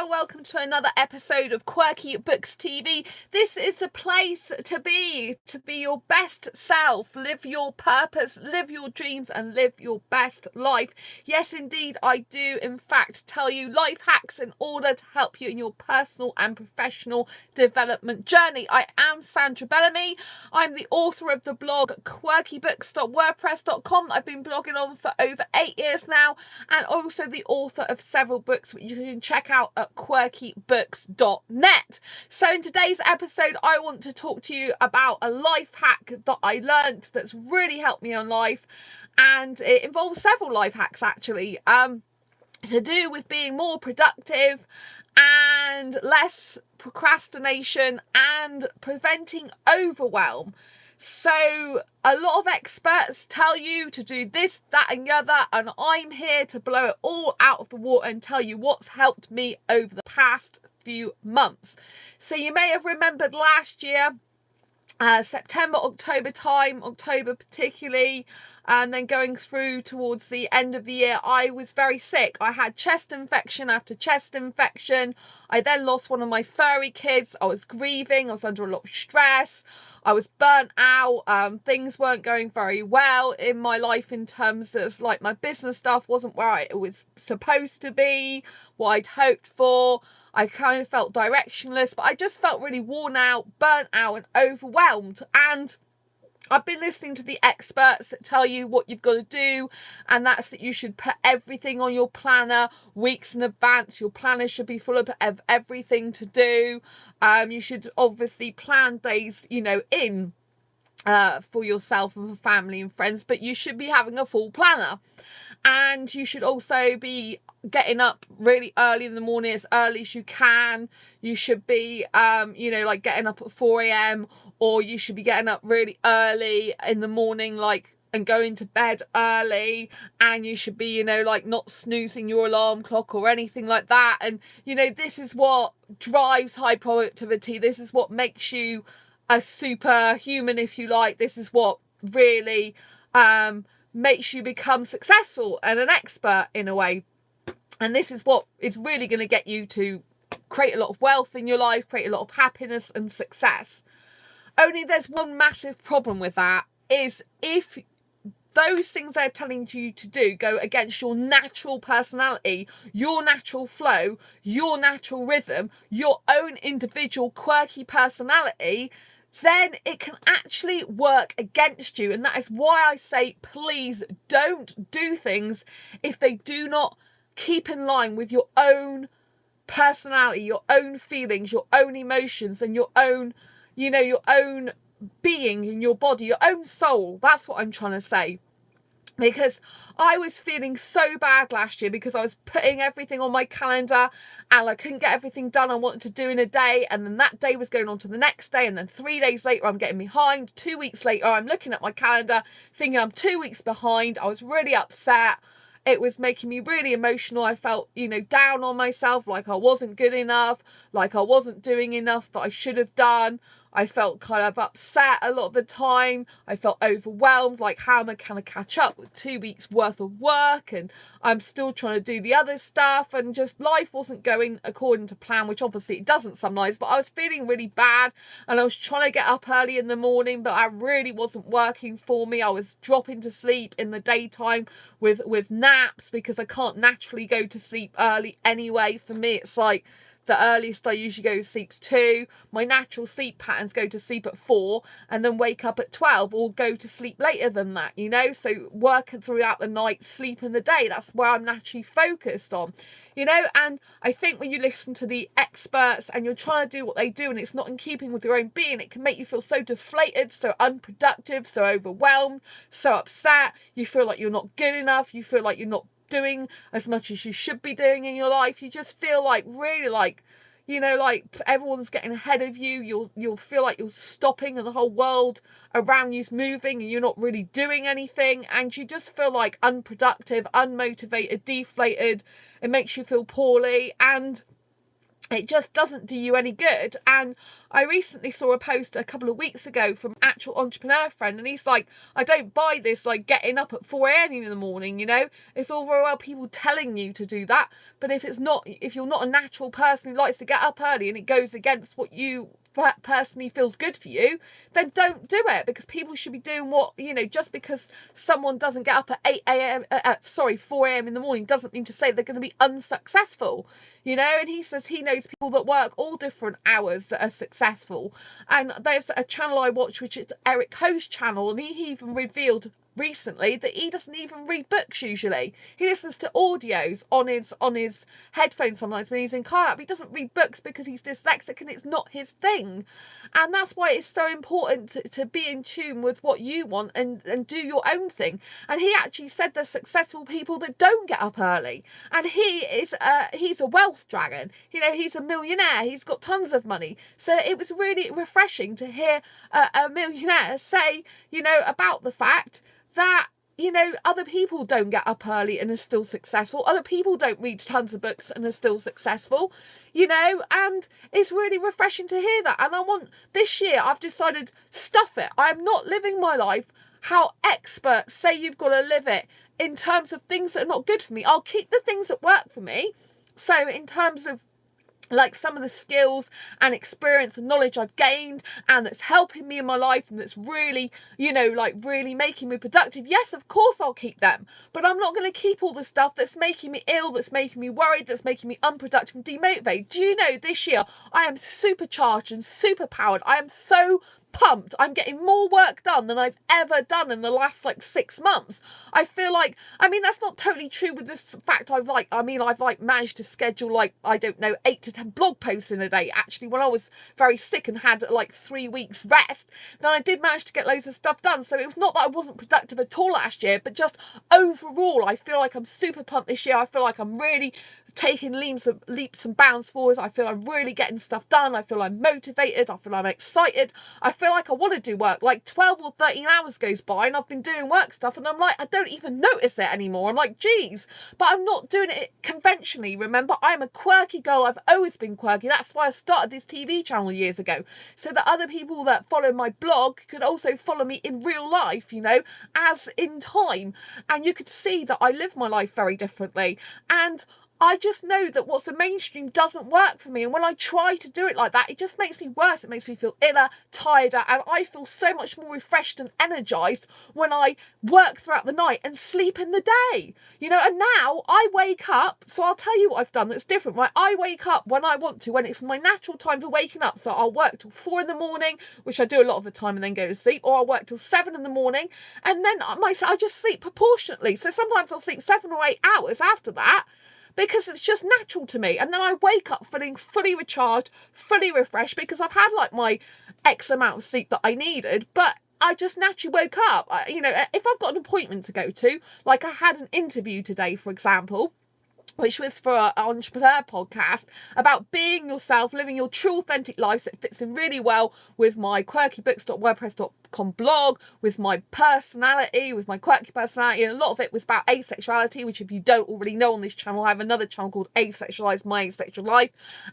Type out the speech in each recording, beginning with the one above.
Sandra. Welcome to another episode of Quirky Books TV. This is a place to be your best self, live your purpose, live your dreams and live your best life. Yes, indeed, I do in fact tell you life hacks in order to help you in your personal and professional development journey. I am Sandra Bellamy. I'm the author of the blog quirkybooks.wordpress.com. I've been blogging on for over 8 years now, and also the author of several books which you can check out at quirkybooks.net. So in today's episode, I want to talk to you about a life hack that I learned that's really helped me in life, and it involves several life hacks actually, to do with being more productive and less procrastination and preventing overwhelm. So a lot of experts tell you to do this, that and the other, and I'm here to blow it all out of the water and tell you what's helped me over the past few months. So you may have remembered last year, September, October particularly, and then going through towards the end of the year, I was very sick. I had chest infection after chest infection. I then lost one of my furry kids. I was grieving. I was under a lot of stress. I was burnt out. Things weren't going very well in my life in terms of like my business stuff wasn't where it was supposed to be, what I'd hoped for. I kind of felt directionless, but I just felt really worn out, burnt out and overwhelmed. And I've been listening to the experts that tell you what you've got to do, and that's that you should put everything on your planner weeks in advance. Your planner should be full of everything to do. You should obviously plan days, in for yourself and for family and friends, but you should be having a full planner. And you should also be getting up really early in the morning, as early as you can. You should be, like getting up at 4 a.m. or you should be getting up really early in the morning, and going to bed early. And you should be, not snoozing your alarm clock or anything like that. And, this is what drives high productivity. This is what makes you a superhuman, if you like. This is what really makes you become successful and an expert in a way. And this is what is really going to get you to create a lot of wealth in your life, create a lot of happiness and success. Only there's one massive problem with that, is if those things they're telling you to do go against your natural personality, your natural flow, your natural rhythm, your own individual quirky personality, then it can actually work against you. And that is why I say, please don't do things if they do not keep in line with your own personality, your own feelings, your own emotions, and your own, your own being in your body, your own soul. That's what I'm trying to say. Because I was feeling so bad last year because I was putting everything on my calendar and I couldn't get everything done I wanted to do in a day, and then that day was going on to the next day, and then 3 days later I'm getting behind. 2 weeks later I'm looking at my calendar thinking I'm 2 weeks behind. I was really upset. It was making me really emotional. I felt, down on myself, like I wasn't good enough, like I wasn't doing enough that I should have done. I felt kind of upset a lot of the time. I felt overwhelmed, like how am I going to catch up with 2 weeks worth of work, and I'm still trying to do the other stuff, and just life wasn't going according to plan, which obviously it doesn't sometimes, but I was feeling really bad, and I was trying to get up early in the morning, but I really wasn't working for me. I was dropping to sleep in the daytime with naps because I can't naturally go to sleep early anyway. For me, it's like the earliest I usually go to sleep is 2. My natural sleep patterns go to sleep at 4 and then wake up at 12, or go to sleep later than that, so work throughout the night, sleep in the day. That's where I'm naturally focused on, and I think when you listen to the experts and you're trying to do what they do and it's not in keeping with your own being, it can make you feel so deflated, so unproductive, so overwhelmed, so upset. You feel like you're not good enough. You feel like you're not doing as much as you should be doing in your life. You just feel like really like everyone's getting ahead of you. You'll feel like you're stopping and the whole world around you's moving and you're not really doing anything, and you just feel like unproductive, unmotivated, deflated. It makes you feel poorly. And it just doesn't do you any good. And I recently saw a post a couple of weeks ago from an actual entrepreneur friend, and he's like, I don't buy this, like, getting up at 4 a.m. in the morning, you know. It's all very well people telling you to do that, but if you're not a natural person who likes to get up early and it goes against what you personally feels good for you, then don't do it, because people should be doing what, you know, just because someone doesn't get up at 4 a.m. in the morning doesn't mean to say they're going to be unsuccessful, you know. And he says he knows people that work all different hours that are successful. And there's a channel I watch, which is Eric Ho's channel, and he even revealed recently that he doesn't even read books usually. He listens to audios on his headphones sometimes when he's in car, but he doesn't read books because he's dyslexic and it's not his thing. And that's why it's so important to be in tune with what you want and do your own thing. And he actually said there's successful people that don't get up early, and he's a wealth dragon, you know. He's a millionaire, he's got tons of money. So it was really refreshing to hear a millionaire say, you know, about the fact that, you know, other people don't get up early and are still successful. Other people don't read tons of books and are still successful, you know. And it's really refreshing to hear that. And I want, this year, I've decided, stuff it. I'm not living my life how experts say you've got to live it in terms of things that are not good for me. I'll keep the things that work for me. So in terms of, like, some of the skills and experience and knowledge I've gained and that's helping me in my life and that's really, you know, like, really making me productive, yes, of course I'll keep them. But I'm not going to keep all the stuff that's making me ill, that's making me worried, that's making me unproductive and demotivated. Do you know, this year I am supercharged and super powered. I am so pumped. I'm getting more work done than I've ever done in the last, like, 6 months. I feel like, I mean, that's not totally true with this fact. I've managed to schedule, like, I don't know, 8 to 10 blog posts in a day. Actually, when I was very sick and had like 3 weeks rest, then I did manage to get loads of stuff done. So it was not that I wasn't productive at all last year, but just overall, I feel like I'm super pumped this year. I feel like I'm really taking leaps and bounds forwards. I feel I'm really getting stuff done. I feel I'm motivated. I feel I'm excited. I feel like I want to do work. Like 12 or 13 hours goes by and I've been doing work stuff and I'm like, I don't even notice it anymore. I'm like, geez, but I'm not doing it conventionally. Remember, I'm a quirky girl. I've always been quirky. That's why I started this TV channel years ago, so that other people that follow my blog could also follow me in real life, you know, as in time. And you could see that I live my life very differently. And I just know that what's the mainstream doesn't work for me. And when I try to do it like that, it just makes me worse. It makes me feel iller, tireder, and I feel so much more refreshed and energized when I work throughout the night and sleep in the day. You know, and now I wake up, so I'll tell you what I've done that's different, right? I wake up when I want to, when it's my natural time for waking up. So I'll work till 4 in the morning, which I do a lot of the time, and then go to sleep, or I'll work till 7 in the morning, and then I just sleep proportionately. So sometimes I'll sleep 7 or 8 hours after that, because it's just natural to me. And then I wake up feeling fully recharged, fully refreshed, because I've had like my X amount of sleep that I needed, but I just naturally woke up. You know, if I've got an appointment to go to, like I had an interview today, for example, which was for an entrepreneur podcast about being yourself, living your true authentic life. So it fits in really well with my quirkybooks.wordpress.com blog, with my personality, with my quirky personality. And a lot of it was about asexuality, which, if you don't already know on this channel, I have another channel called Asexualize My Asexual Life.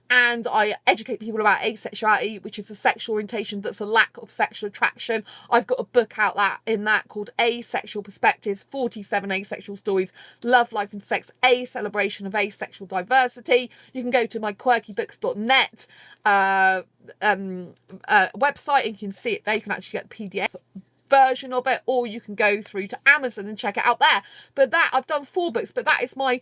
And I educate people about asexuality, which is a sexual orientation that's a lack of sexual attraction. I've got a book out in that called Asexual Perspectives, 47 Asexual Stories, Love, Life and Sex, ACElbration of Asexual Diversity. You can go to my quirkybooks.net website and you can see it there. You can actually get the PDF version of it, or you can go through to Amazon and check it out there. But that, I've done 4 books, but that is my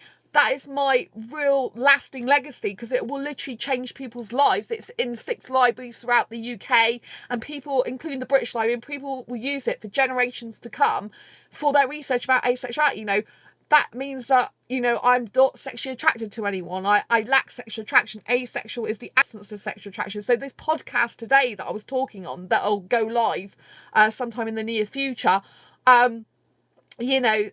real lasting legacy, because it will literally change people's lives. It's in 6 libraries throughout the UK, and people, including the British Library, and people will use it for generations to come for their research about asexuality. You know, that means that, you know, I'm not sexually attracted to anyone. I lack sexual attraction. Asexual is the absence of sexual attraction. So this podcast today that I was talking on, that'll go live sometime in the near future, you know,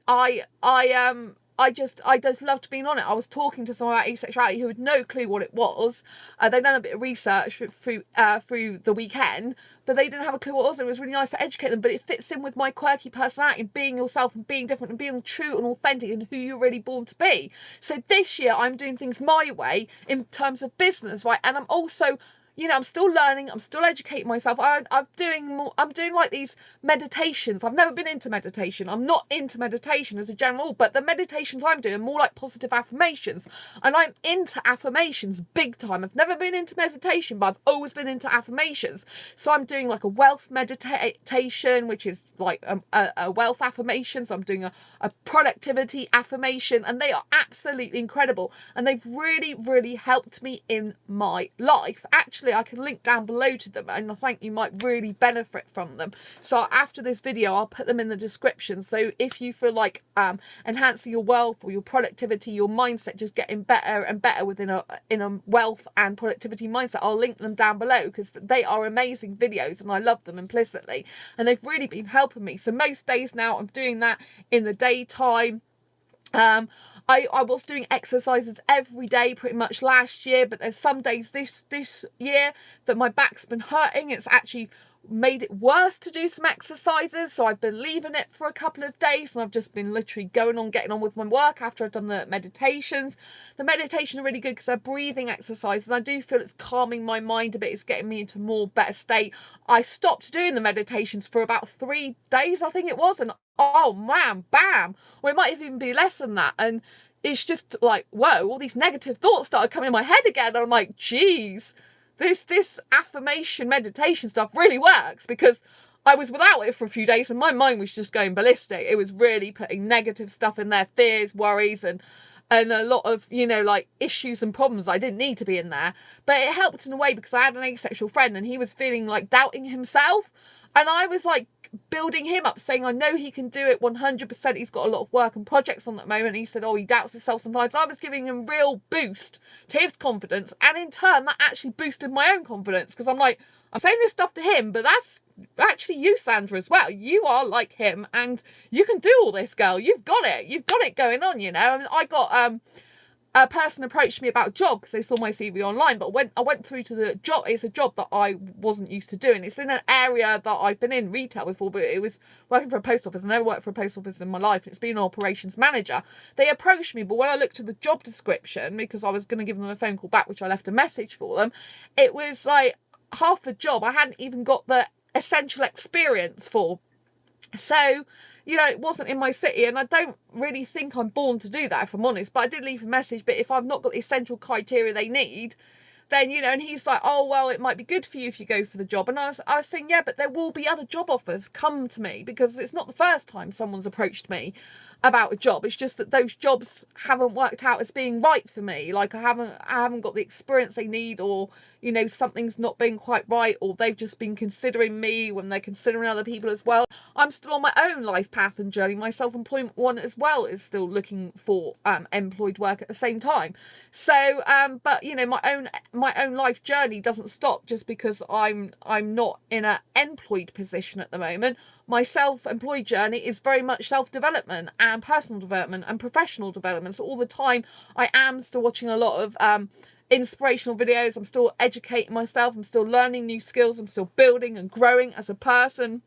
I just loved being on it. I was talking to someone about asexuality who had no clue what it was. They'd done a bit of research through the weekend, but they didn't have a clue what it was. It was really nice to educate them, but it fits in with my quirky personality and being yourself and being different and being true and authentic and who you're really born to be. So this year I'm doing things my way in terms of business, right? And I'm also, you know, I'm still learning, I'm still educating myself. I'm doing like these meditations. I've never been into meditation. I'm not into meditation as a general, but the meditations I'm doing are more like positive affirmations. And I'm into affirmations big time. I've never been into meditation, but I've always been into affirmations. So I'm doing like a wealth meditation, which is like a wealth affirmation. So I'm doing a productivity affirmation, and they are absolutely incredible. And they've really, really helped me in my life. Actually, I can link down below to them, and I think you might really benefit from them. So after this video, I'll put them in the description. So if you feel like enhancing your wealth or your productivity, your mindset, just getting better and better within a wealth and productivity mindset, I'll link them down below, because they are amazing videos and I love them implicitly, and they've really been helping me. So most days now I'm doing that in the daytime. I was doing exercises every day pretty much last year, but there's some days this year that my back's been hurting. It's actually made it worse to do some exercises, so I've been leaving it for a couple of days, and I've just been literally getting on with my work after I've done the meditations. The meditations are really good because they're breathing exercises. I do feel it's calming my mind a bit. It's getting me into a more better state. I stopped doing the meditations for about 3 days, I think it was, and oh man, bam, or it might even be less than that, and it's just like, whoa, all these negative thoughts started coming in my head again, and I'm like, geez, this affirmation meditation stuff really works, because I was without it for a few days and my mind was just going ballistic. It was really putting negative stuff in there, fears, worries, and a lot of, you know, like issues and problems I didn't need to be in there. But it helped in a way, because I had an asexual friend and he was feeling like doubting himself, and I was like building him up, saying I know he can do it 100%. He's got a lot of work and projects on at the moment. He said, oh, he doubts himself sometimes. I was giving him real boost to his confidence, and in turn that actually boosted my own confidence, because I'm like, I'm saying this stuff to him, but that's actually you, Sandra, as well. You are like him and you can do all this, girl. You've got it going on, you know. I mean, I got a person approached me about a job because they saw my CV online, but when I went through to the job, it's a job that I wasn't used to doing. It's in an area that I've been in retail before, but it was working for a post office. I never worked for a post office in my life. It's been an operations manager. They approached me, but when I looked at the job description, because I was going to give them a phone call back, which I left a message for them, it was like half the job I hadn't even got the essential experience for. So, you know, it wasn't in my city, and I don't really think I'm born to do that, if I'm honest. But I did leave a message, but if I've not got the essential criteria they need, then, you know, and he's like, oh, well, it might be good for you if you go for the job. And I was saying, yeah, but there will be other job offers come to me, because it's not the first time someone's approached me about a job. It's just that those jobs haven't worked out as being right for me. Like I haven't got the experience they need, or, you know, something's not been quite right, or they've just been considering me when they're considering other people as well. I'm still on my own life path and journey. My self-employment one as well is still looking for employed work at the same time. So but, you know, my own life journey doesn't stop just because I'm not in an employed position at the moment. My self-employed journey is very much self-development and personal development and professional development. So all the time I am still watching a lot of inspirational videos. I'm still educating myself. I'm still learning new skills. I'm still building and growing as a person.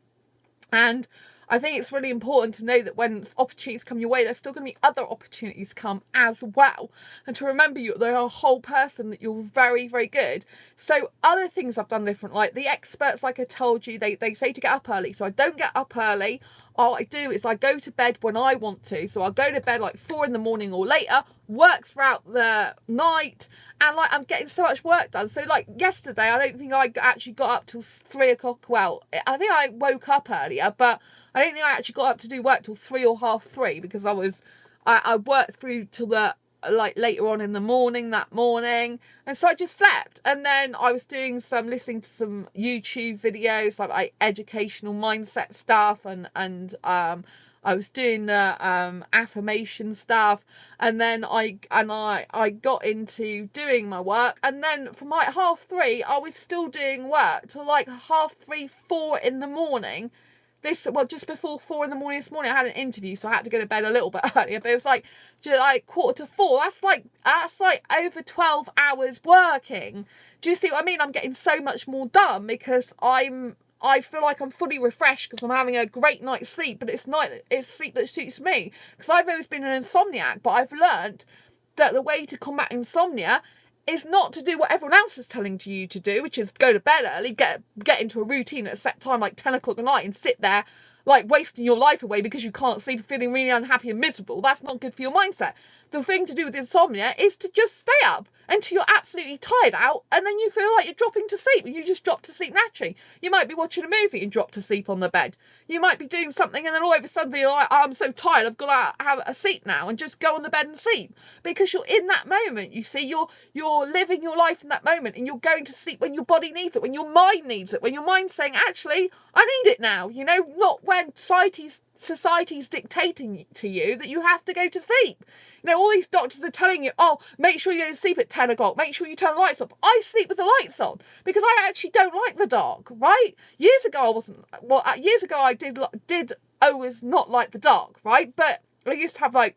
And I think it's really important to know that when opportunities come your way, there's still going to be other opportunities come as well. And to remember you're a whole person, that you're very, very good. So other things I've done different, like the experts, like I told you, they say to get up early. So I don't get up early. All I do is I go to bed when I want to. So I'll go to bed like 4 in the morning or later, work throughout the night, and like I'm getting so much work done. So like yesterday, I don't think I actually got up till 3 o'clock. Well, I think I woke up earlier, but I don't think I actually got up to do work till 3 or half 3, because I worked through till the like later on in the morning that morning, and so I just slept. And then I was listening to some YouTube videos, like educational mindset stuff, and I was doing the affirmation stuff, and then I got into doing my work, and then from like half 3 I was still doing work till like half 3, 4 in the morning. just before 4 in the morning this morning, I had an interview, so I had to go to bed a little bit earlier, but it was like 4:45. That's like over 12 hours working. Do you see what I mean? I'm getting so much more done because I feel like I'm fully refreshed because I'm having a great night's sleep, but it's sleep that suits me, because I've always been an insomniac, but I've learned that the way to combat insomnia is not to do what everyone else is telling you to do, which is go to bed early, get into a routine at a set time like 10 o'clock at night and sit there like wasting your life away because you can't sleep, feeling really unhappy and miserable. That's not good for your mindset. The thing to do with insomnia is to just stay up until you're absolutely tired out, and then you feel like you're dropping to sleep, and you just drop to sleep naturally. You might be watching a movie and drop to sleep on the bed. You might be doing something and then all of a sudden you're like, oh, I'm so tired, I've got to have a seat now, and just go on the bed and sleep, because you're in that moment. You see, you're living your life in that moment, and you're going to sleep when your body needs it, when your mind needs it, when your mind's saying, actually, I need it now, not when society's dictating to you that you have to go to sleep. All these doctors are telling you, oh, make sure you go to sleep at 10 o'clock, make sure you turn the lights off. I sleep with the lights on because I actually don't like the dark, right? Years ago I did always not like the dark, right? But I used to have I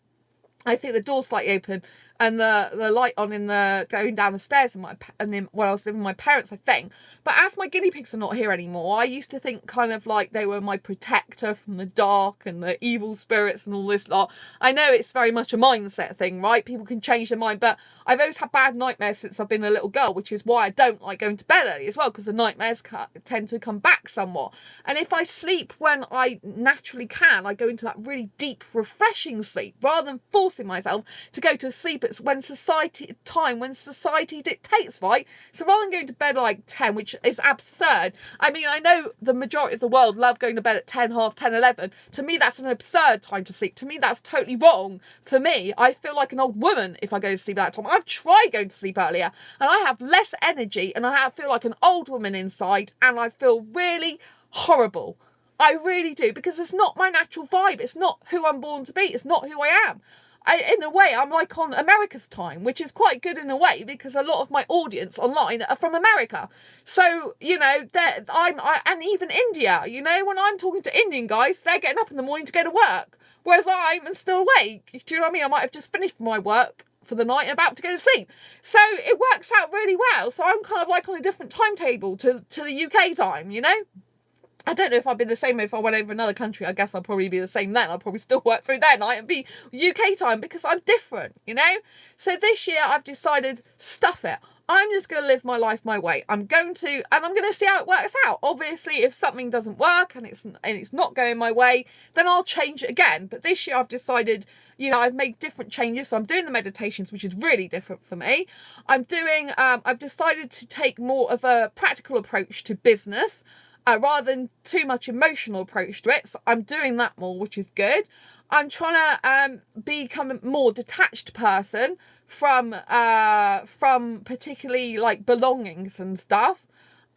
think the door slightly open and the light on in the going down the stairs and then when I was living with my parents, I think. But as my guinea pigs are not here anymore, I used to think kind of like they were my protector from the dark and the evil spirits and all this lot. I know it's very much a mindset thing, right? People can change their mind, but I've always had bad nightmares since I've been a little girl, which is why I don't like going to bed early as well, because the nightmares tend to come back somewhat. And if I sleep when I naturally can, I go into that really deep, refreshing sleep rather than forcing myself to go to sleep at when society dictates, right? So rather than going to bed like 10, which is absurd. I mean, I know the majority of the world love going to bed at 10, half 10, 11. To me, that's an absurd time to sleep. To me, that's totally wrong. For me, I feel like an old woman if I go to sleep at that time. I've tried going to sleep earlier and I have less energy and I feel like an old woman inside, and I feel really horrible. I really do, because it's not my natural vibe. It's not who I'm born to be. It's not who I am. In a way, I'm like on America's time, which is quite good in a way, because a lot of my audience online are from America. So, and even India, when I'm talking to Indian guys, they're getting up in the morning to go to work, whereas I'm still awake. Do you know what I mean? I might have just finished my work for the night and about to go to sleep. So it works out really well. So I'm kind of like on a different timetable to the UK time, I don't know if I'd be the same if I went over another country. I guess I'll probably be the same then. I'll probably still work through their night and be UK time, because I'm different, So this year I've decided, stuff it. I'm just going to live my life my way. I'm going to see how it works out. Obviously, if something doesn't work and it's not going my way, then I'll change it again. But this year I've decided, I've made different changes. So I'm doing the meditations, which is really different for me. I've decided to take more of a practical approach to business, rather than too much emotional approach to it. So I'm doing that more, which is good. I'm trying to become a more detached person from particularly like belongings and stuff,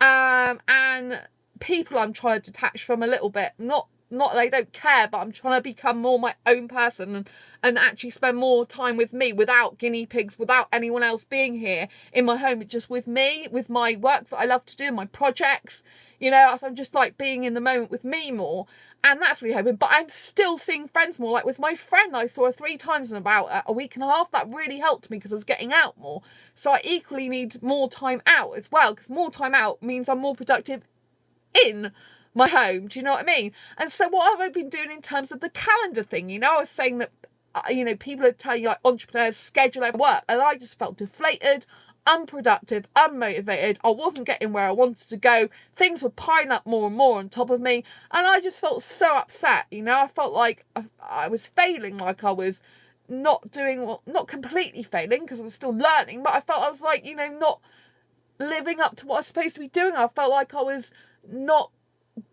and people I'm trying to detach from a little bit. Not they don't care, but I'm trying to become more my own person and actually spend more time with me, without guinea pigs, without anyone else being here in my home, just with me, with my work that I love to do, my projects, so I'm just like being in the moment with me more. And that's really hoping. But I'm still seeing friends more. Like with my friend, I saw her 3 times in about a week and a half. That really helped me because I was getting out more. So I equally need more time out as well, because more time out means I'm more productive in my home. Do you know what I mean? And so what have I been doing in terms of the calendar thing? I was saying that, people are telling you, like, entrepreneurs schedule their work, and I just felt deflated, unproductive, unmotivated. I wasn't getting where I wanted to go. Things were piling up more and more on top of me, and I just felt so upset. I felt like I was failing, like I was not doing well, not completely failing because I was still learning, but I felt I was like, not living up to what I was supposed to be doing. I felt like I was not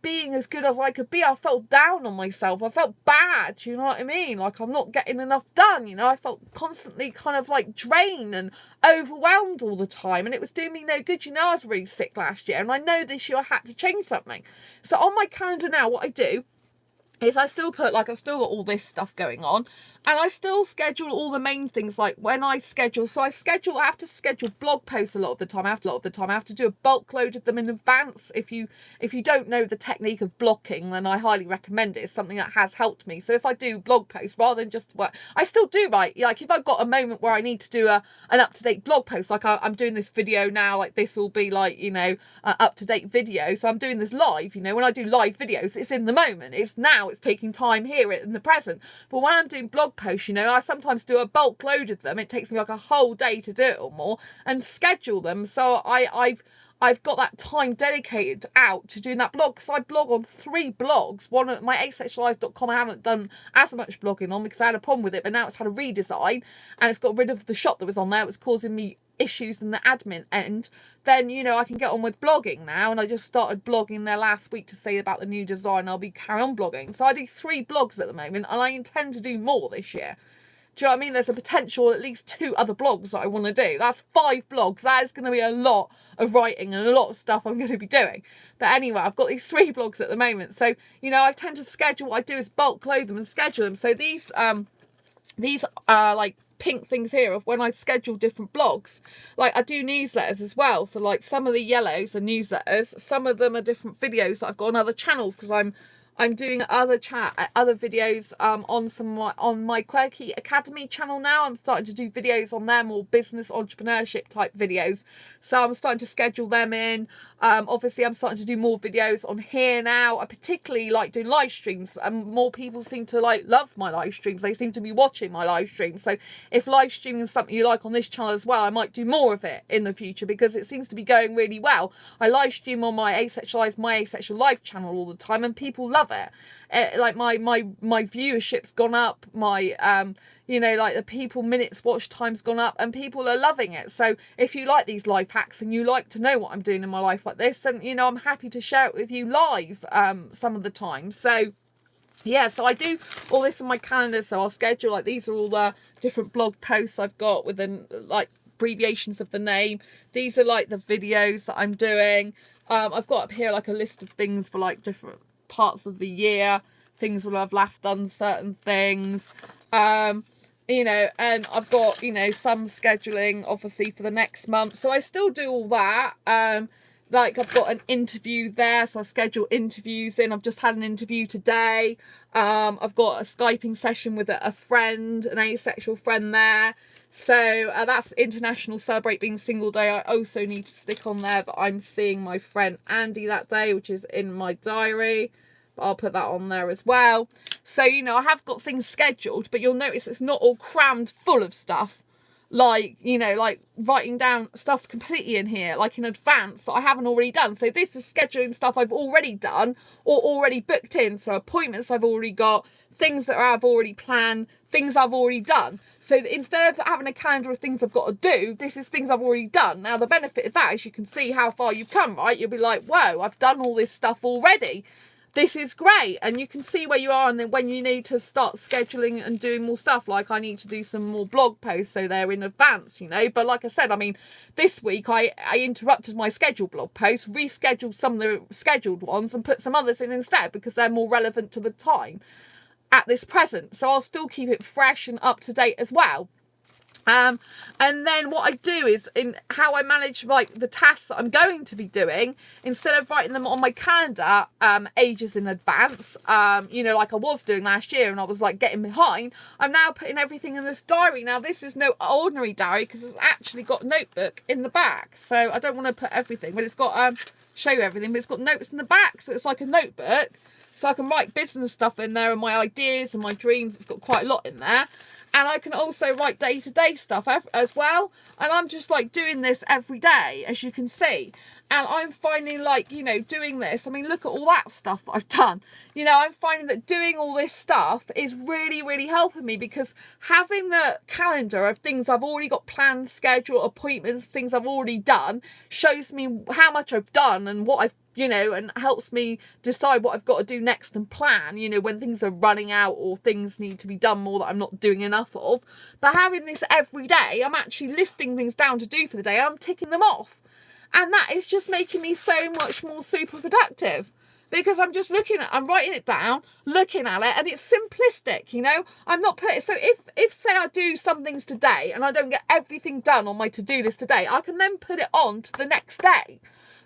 being as good as I could be. I felt down on myself. I felt bad, you know what I mean? Like I'm not getting enough done, I felt constantly kind of like drained and overwhelmed all the time, and it was doing me no good. I was really sick last year, and I know this year I had to change something. So on my calendar now, what I do is I still put, like, I've still got all this stuff going on, and I still schedule all the main things. Like when I schedule, I have to schedule blog posts a lot of the time. I have to do a bulk load of them in advance. If you don't know the technique of blocking, then I highly recommend it. It's something that has helped me. So if I do blog posts rather than just work, I still do write. Like if I've got a moment where I need to do an up-to-date blog post, like I'm doing this video now, like this will be like, you know, an up-to-date video. So I'm doing this live, you know, when I do live videos, it's in the moment. It's now, it's taking time here in the present. But when I'm doing blog posts, you know, I sometimes do a bulk load of them. It takes me like a whole day to do it or more, and schedule them. So I've got that time dedicated out to doing that blog, because I blog on 3 blogs. One at my asexualized.com I haven't done as much blogging on because I had a problem with it, but now it's had a redesign and it's got rid of the shop that was on there. It was causing me issues in the admin end. Then, you know, I can get on with blogging now, and I just started blogging there last week to say about the new design. I'll be carry on blogging. So I do 3 blogs at the moment, and I intend to do more this year. Do you know what I mean? There's a potential at least 2 other blogs that I want to do. That's 5 blogs. That is going to be a lot of writing and a lot of stuff I'm going to be doing. But anyway, I've got these 3 blogs at the moment. So, you know, I tend to schedule, what I do is bulk load them and schedule them. So these are like pink things here of when I schedule different blogs. Like I do newsletters as well. So like some of the yellows are newsletters. Some of them are different videos that I've got on other channels, because I'm doing other videos on my Quirky Academy channel now. I'm starting to do videos on them, more business entrepreneurship type videos. So I'm starting to schedule them in. Obviously I'm starting to do more videos on here now. I particularly like doing live streams, and more people seem to like love my live streams. They seem to be watching my live streams. So if live streaming is something you like on this channel as well, I might do more of it in the future, because it seems to be going really well. I live stream on my Asexual Life channel all the time, and people love it. Like my viewership's gone up, my you know, like the people minutes watch time's gone up, and people are loving it. So if you like these life hacks and you like to know what I'm doing in my life like this, then, you know, I'm happy to share it with you live some of the time. So yeah, so I do all this on my calendar. So I'll schedule, like, these are all the different blog posts I've got with the like abbreviations of the name. These are like the videos that I'm doing. I've got up here like a list of things for like different parts of the year, things where I've last done certain things, you know, and I've got, you know, some scheduling obviously for the next month. So I still do all that. Like I've got an interview there, so I schedule interviews in. I've just had an interview today. I've got a Skyping session with a friend, an asexual friend there. So that's International Celebrate Being Single Day. I also need to stick on there that I'm seeing my friend Andy that day, which is in my diary. But I'll put that on there as well. So, you know, I have got things scheduled, but you'll notice it's not all crammed full of stuff. Like, you know, like writing down stuff completely in here, like in advance, that I haven't already done. So this is scheduling stuff I've already done or already booked in. So appointments I've already got, things that I've already planned, things I've already done. So instead of having a calendar of things I've got to do, this is things I've already done. Now the benefit of that is you can see how far you've come, right? You'll be like, whoa, I've done all this stuff already. This is great. And you can see where you are, and then when you need to start scheduling and doing more stuff, like I need to do some more blog posts, so they're in advance, you know. But like I said, I mean, this week I interrupted my scheduled blog posts, rescheduled some of the scheduled ones and put some others in instead, because they're more relevant to the time at this present. So I'll still keep it fresh and up to date as well. And then what I do is, in how I manage like the tasks that I'm going to be doing, instead of writing them on my calendar ages in advance, you know, like I was doing last year, and I was like getting behind, I'm now putting everything in this diary. Now this is no ordinary diary, because it's actually got a notebook in the back, so I don't want to put everything, but it's got show you everything, but it's got notes in the back, so it's like a notebook, so I can write business stuff in there and my ideas and my dreams. It's got quite a lot in there. And I can also write day-to-day stuff as well. And I'm just like doing this every day, as you can see. And I'm finding, like, you know, doing this, I mean, look at all that stuff that I've done. You know, I'm finding that doing all this stuff is really, really helping me, because having the calendar of things I've already got planned, scheduled, appointments, things I've already done, shows me how much I've done and what I've, you know, and helps me decide what I've got to do next and plan, you know, when things are running out or things need to be done more that I'm not doing enough of. But having this every day, I'm actually listing things down to do for the day. I'm ticking them off. And that is just making me so much more super productive. because I'm just I'm writing it down, looking at it, and it's simplistic, you know. I'm not putting, so if say I do some things today and I don't get everything done on my to-do list today, I can then put it on to the next day.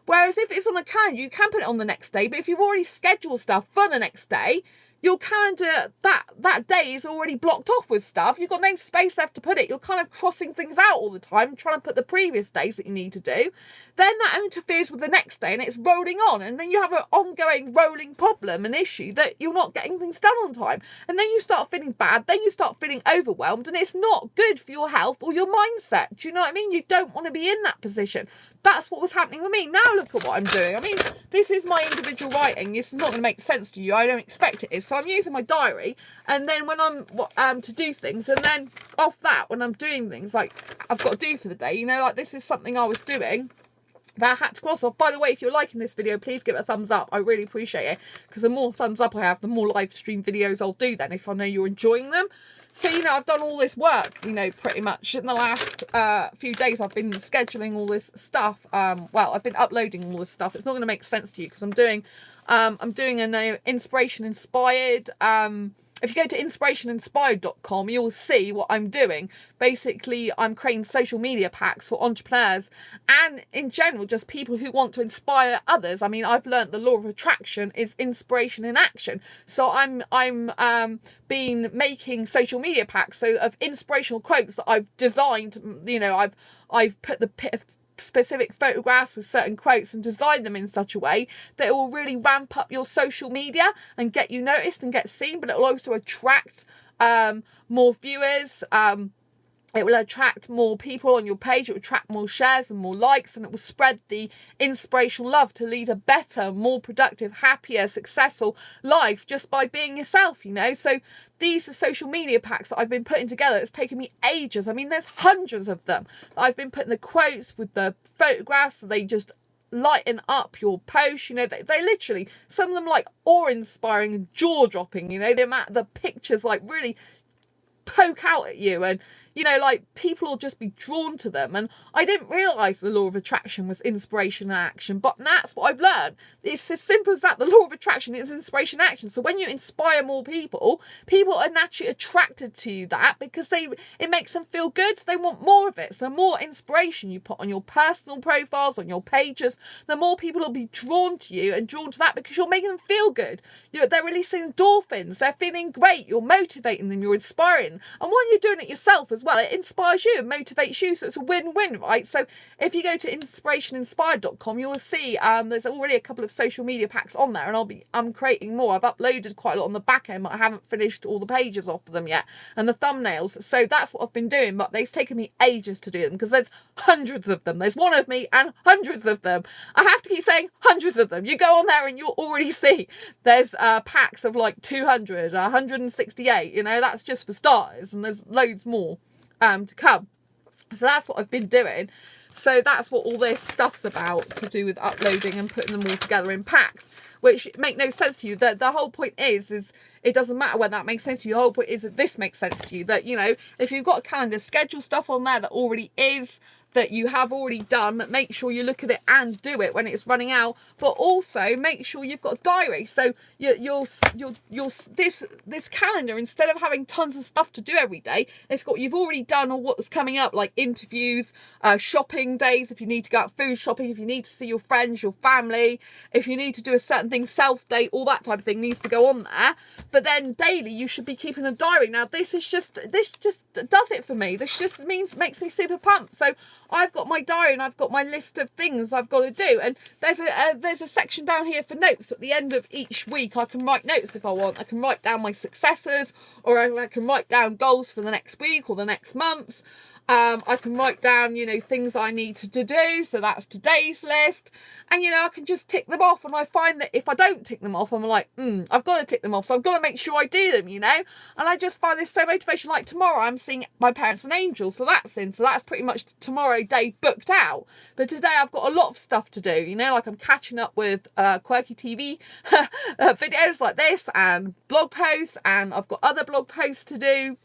Whereas if it's on a calendar, you can put it on the next day, but if you've already scheduled stuff for the next day, your calendar that day is already blocked off with stuff. You've got no space left to put it. You're kind of crossing things out all the time, trying to put the previous days that you need to do. Then that interferes with the next day and it's rolling on. And then you have an ongoing rolling problem, an issue that you're not getting things done on time. And then you start feeling bad. Then you start feeling overwhelmed, and it's not good for your health or your mindset. Do you know what I mean? You don't want to be in that position. That's what was happening with me. Now look at what I'm doing. I mean, this is my individual writing. This is not going to make sense to you. I don't expect it is. So I'm using my diary, and then when I'm to do things, and then off that, when I'm doing things like I've got to do for the day, you know, like this is something I was doing that I had to cross off. By the way, if you're liking this video, please give it a thumbs up. I really appreciate it, because the more thumbs up I have, the more live stream videos I'll do then, if I know you're enjoying them. So, you know, I've done all this work, you know, pretty much in the last few days. I've been scheduling all this stuff. Well, I've been uploading all this stuff. It's not going to make sense to you because I'm doing an inspiration inspired. If you go to inspirationinspired.com, you'll see what I'm doing. Basically, I'm creating social media packs for entrepreneurs and in general, just people who want to inspire others. I mean, I've learned the law of attraction is inspiration in action. So I'm been making social media packs of inspirational quotes that I've designed. You know, I've put the specific photographs with certain quotes and design them in such a way that it will really ramp up your social media and get you noticed and get seen, but it will also attract more viewers. It will attract more people on your page. It will attract more shares and more likes, and it will spread the inspirational love to lead a better, more productive, happier, successful life just by being yourself, you know. So these are social media packs that I've been putting together. It's taken me ages. I mean, there's hundreds of them. I've been putting the quotes with the photographs, so they just lighten up your post, you know. They literally, some of them like awe-inspiring and jaw-dropping, you know, the pictures like really poke out at you, and you know, like people will just be drawn to them. And I didn't realize the law of attraction was inspiration and action, but that's what I've learned. It's as simple as that. The law of attraction is inspiration and action. So when you inspire more people are naturally attracted to that because it makes them feel good, so they want more of it. So the more inspiration you put on your personal profiles, on your pages, the more people will be drawn to you and drawn to that because you're making them feel good. They're releasing endorphins, they're feeling great, you're motivating them, you're inspiring. And when you're doing it yourself as well, it inspires you and motivates you, so it's a win-win, right? So if you go to inspirationinspired.com, you'll see there's already a couple of social media packs on there, and I'm creating more. I've uploaded quite a lot on the back end, but I haven't finished all the pages off of them yet, and the thumbnails. So that's what I've been doing, but they've taken me ages to do them because there's hundreds of them. There's one of me and hundreds of them. I have to keep saying hundreds of them. You go on there and you'll already see there's packs of like 200, 168, you know, that's just for starters, and there's loads more to come. So that's what I've been doing. So that's what all this stuff's about, to do with uploading and putting them all together in packs, which make no sense to you. The whole point is it doesn't matter whether that makes sense to you. The whole point is that this makes sense to you, that, you know, if you've got a calendar, schedule stuff on there that already is, that you have already done, but make sure you look at it and do it when it's running out. But also make sure you've got a diary. So this calendar, instead of having tons of stuff to do every day, it's got, you've already done all what's coming up, like interviews, shopping days, if you need to go out food shopping, if you need to see your friends, your family, if you need to do a certain thing, self-date, all that type of thing needs to go on there. But then daily you should be keeping a diary. Now this just does it for me. This just makes me super pumped. So I've got my diary and I've got my list of things I've got to do, and there's a section down here for notes. At the end of each week I can write notes if I want. I can write down my successes, or I can write down goals for the next week or the next months. I can write down, you know, things I need to do, so that's today's list, and you know, I can just tick them off. And I find that if I don't tick them off, I'm like, I've got to tick them off, so I've got to make sure I do them, you know. And I just find this so motivational. Like tomorrow I'm seeing my parents and angels, so that's in, so that's pretty much tomorrow day booked out. But today I've got a lot of stuff to do, you know, like I'm catching up with Quirky TV videos like this and blog posts, and I've got other blog posts to do.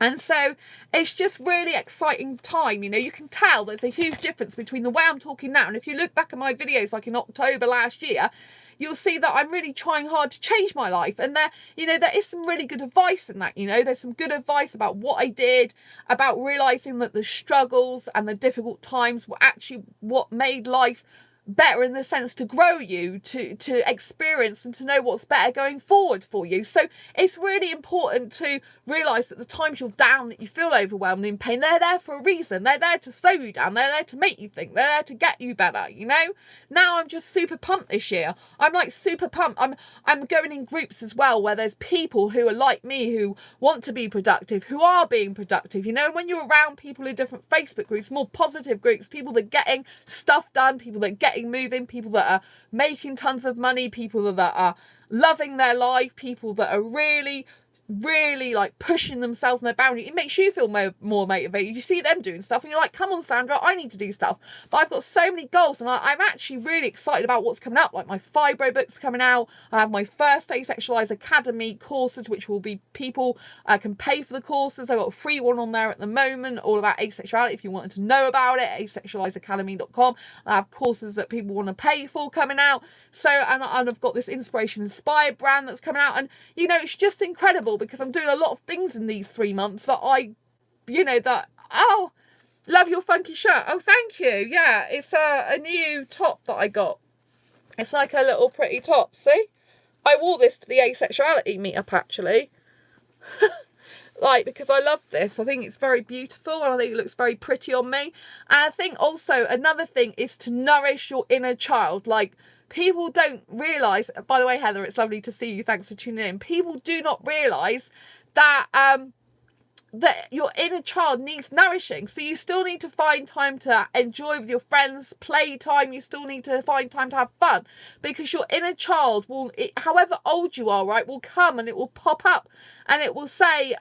And so it's just really exciting time. You know, you can tell there's a huge difference between the way I'm talking now. And if you look back at my videos, like in October last year, you'll see that I'm really trying hard to change my life. And there, you know, there is some really good advice in that. You know, there's some good advice about what I did, about realizing that the struggles and the difficult times were actually what made life better, in the sense to grow you, to experience and to know what's better going forward for you. So it's really important to realize that the times you're down, that you feel overwhelmed, in pain, they're there for a reason. They're there to slow you down. They're there to make you think. They're there to get you better. You know, now I'm just super pumped this year. I'm like super pumped. I'm going in groups as well, where there's people who are like me, who want to be productive, who are being productive. You know, when you're around people in different Facebook groups, more positive groups, people that are getting stuff done, people that are getting moving, people that are making tons of money, people that are loving their life, people that are really like pushing themselves and their boundary, it makes you feel more motivated. You see them doing stuff and you're like, come on Sandra, I need to do stuff. But I've got so many goals, and I'm actually really excited about what's coming up. Like my fibro book's coming out. I have my first Asexual Academy courses, which will be people can pay for the courses. I've got a free one on there at the moment, all about asexuality. If you wanted to know about it, asexualizeacademy.com. I have courses that people want to pay for coming out. So, and I've got this Inspiration Inspired brand that's coming out, and you know, it's just incredible, because I'm doing a lot of things in these 3 months that oh, love your funky shirt. Oh, thank you. Yeah, it's a new top that I got. It's like a little pretty top. See, I wore this to the asexuality meetup actually. Like, because I love this. I think it's very beautiful, and I think it looks very pretty on me. And I think also another thing is to nourish your inner child. Like, people don't realise, by the way, Heather, it's lovely to see you. Thanks for tuning in. People do not realise that that your inner child needs nourishing. So you still need to find time to enjoy with your friends, play time. You still need to find time to have fun, because your inner child will, however old you are, right, will come and it will pop up and it will say,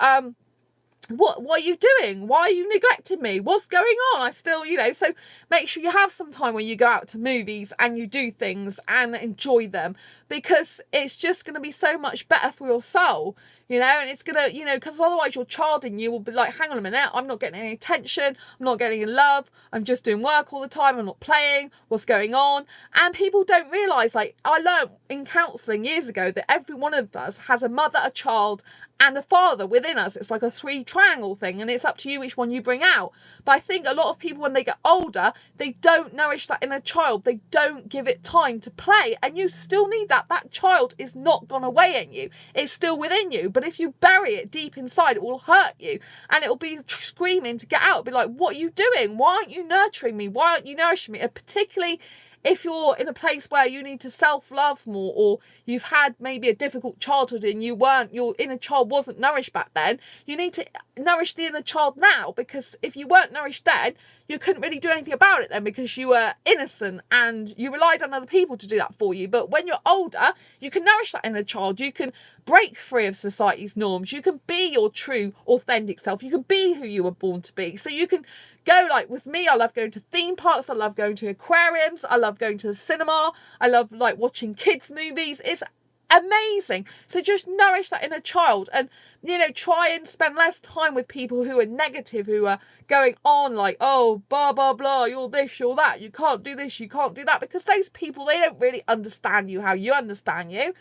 what are you doing? Why are you neglecting me? What's going on? I still, you know, so make sure you have some time when you go out to movies and you do things and enjoy them, because it's just going to be so much better for your soul, you know. And it's going to, you know, because otherwise your child in you will be like, hang on a minute, I'm not getting any attention, I'm not getting any love, I'm just doing work all the time, I'm not playing, what's going on? And people don't realise, like, I learned in counselling years ago that every one of us has a mother, a child and a father within us. It's like a 3 triangle thing, and it's up to you which one you bring out. But I think a lot of people, when they get older, they don't nourish that inner child. They don't give it time to play, and you still need that. That child is not gone away in you. It's still within you. But if you bury it deep inside, it will hurt you, and it will be screaming to get out. It'll be like, what are you doing? Why aren't you nurturing me? Why aren't you nourishing me? And particularly if you're in a place where you need to self-love more, or you've had maybe a difficult childhood and your inner child wasn't nourished back then, you need to nourish the inner child now, because if you weren't nourished then, you couldn't really do anything about it then, because you were innocent and you relied on other people to do that for you. But when you're older, you can nourish that inner child. You can break free of society's norms. You can be your true, authentic self. You can be who you were born to be. So you can go, like with me, I love going to theme parks, I love going to aquariums, I love going to the cinema, I love like watching kids movies. It's amazing. So just nourish that inner child, and you know, try and spend less time with people who are negative, who are going on like, oh, blah blah blah, you're this, you're that, you can't do this, you can't do that, because those people, they don't really understand you how you understand you.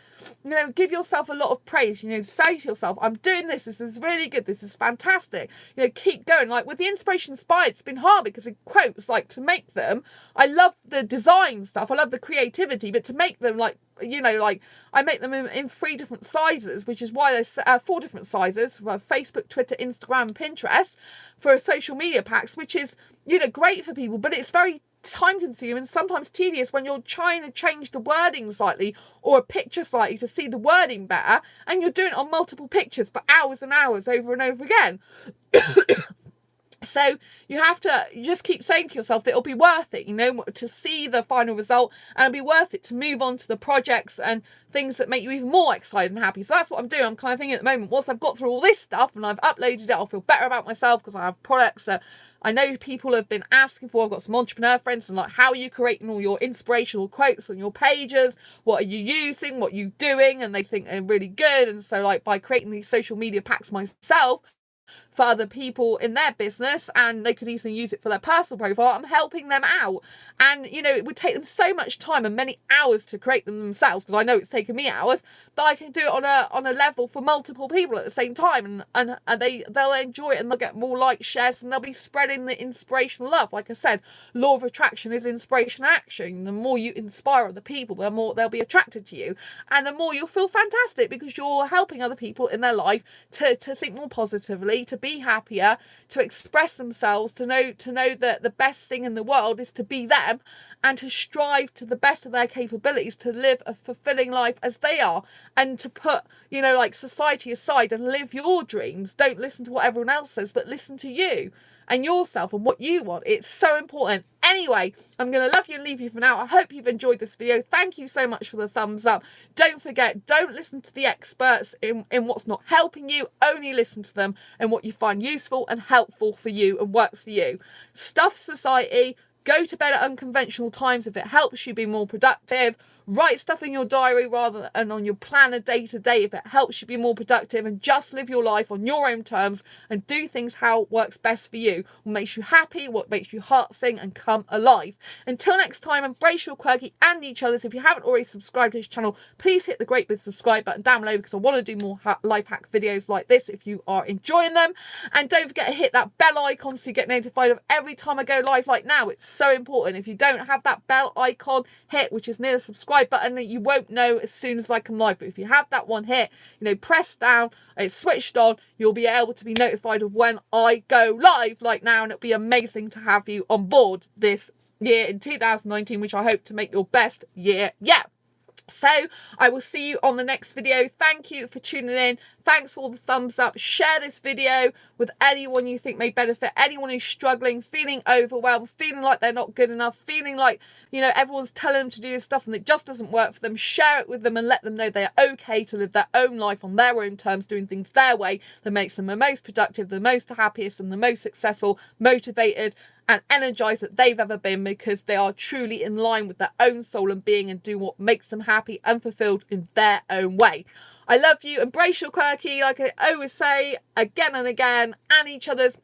You know, give yourself a lot of praise. You know, say to yourself, I'm doing this is really good, this is fantastic, you know, keep going. Like with the Inspiration Inspired, it's been hard because of quotes, like to make them, I love the design stuff, I love the creativity, but to make them, like, you know, like I make them in 3 different sizes, which is why there's 4 different sizes for Facebook, Twitter, Instagram, and Pinterest for social media packs, which is, you know, great for people, but it's very time consuming and sometimes tedious when you're trying to change the wording slightly or a picture slightly to see the wording better, and you're doing it on multiple pictures for hours and hours over and over again. So you have to just keep saying to yourself that it'll be worth it, you know, to see the final result, and it'll be worth it to move on to the projects and things that make you even more excited and happy. So that's what I'm doing. I'm kind of thinking at the moment, once I've got through all this stuff and I've uploaded it, I'll feel better about myself, because I have products that I know people have been asking for. I've got some entrepreneur friends, and like, how are you creating all your inspirational quotes on your pages? What are you using? What are you doing? And they think they're really good. And so like by creating these social media packs myself, for other people in their business, and they could easily use it for their personal profile. I'm helping them out, and you know, it would take them so much time and many hours to create them themselves, because I know it's taken me hours, but I can do it on a level for multiple people at the same time, and they'll enjoy it, and they'll get more likes, shares, and they'll be spreading the inspirational love. Like I said, law of attraction is inspiration action. The more you inspire other people, the more they'll be attracted to you, and the more you'll feel fantastic, because you're helping other people in their life to think more positively, to be happier, to express themselves, to know that the best thing in the world is to be them, and to strive to the best of their capabilities to live a fulfilling life as they are, and to put, you know, like, society aside and live your dreams. Don't listen to what everyone else says, but listen to you and yourself and what you want. It's so important. Anyway, I'm going to love you and leave you for now. I hope you've enjoyed this video. Thank you so much for the thumbs up. Don't forget, don't listen to the experts in what's not helping you. Only listen to them and what you find useful and helpful for you and works for you. Stuff society. Go to bed at unconventional times if it helps you be more productive. Write stuff in your diary rather than on your planner day to day if it helps you be more productive, and just live your life on your own terms and do things how it works best for you. What makes you happy, what makes your heart sing and come alive. Until next time, embrace your quirky and each other's. If you haven't already subscribed to this channel, please hit the great big subscribe button down below, because I want to do more life hack videos like this if you are enjoying them. And don't forget to hit that bell icon so you get notified of every time I go live like now. It's so important. If you don't have that bell icon hit, which is near the subscribe button, you won't know as soon as I come live. But if you have that one hit, you know, press down, it's switched on, you'll be able to be notified of when I go live like now, and it'll be amazing to have you on board this year in 2019, which I hope to make your best year yet. So I will see you on the next video. Thank you for tuning in. Thanks for all the thumbs up. Share this video with anyone you think may benefit, anyone who's struggling, feeling overwhelmed, feeling like they're not good enough, feeling like, you know, everyone's telling them to do this stuff and it just doesn't work for them. Share it with them and let them know they are okay to live their own life on their own terms, doing things their way that makes them the most productive, the most happiest, and the most successful, motivated and energized that they've ever been, because they are truly in line with their own soul and being, and do what makes them happy and fulfilled in their own way. I love you. Embrace your quirky, like I always say again and again, and each other's.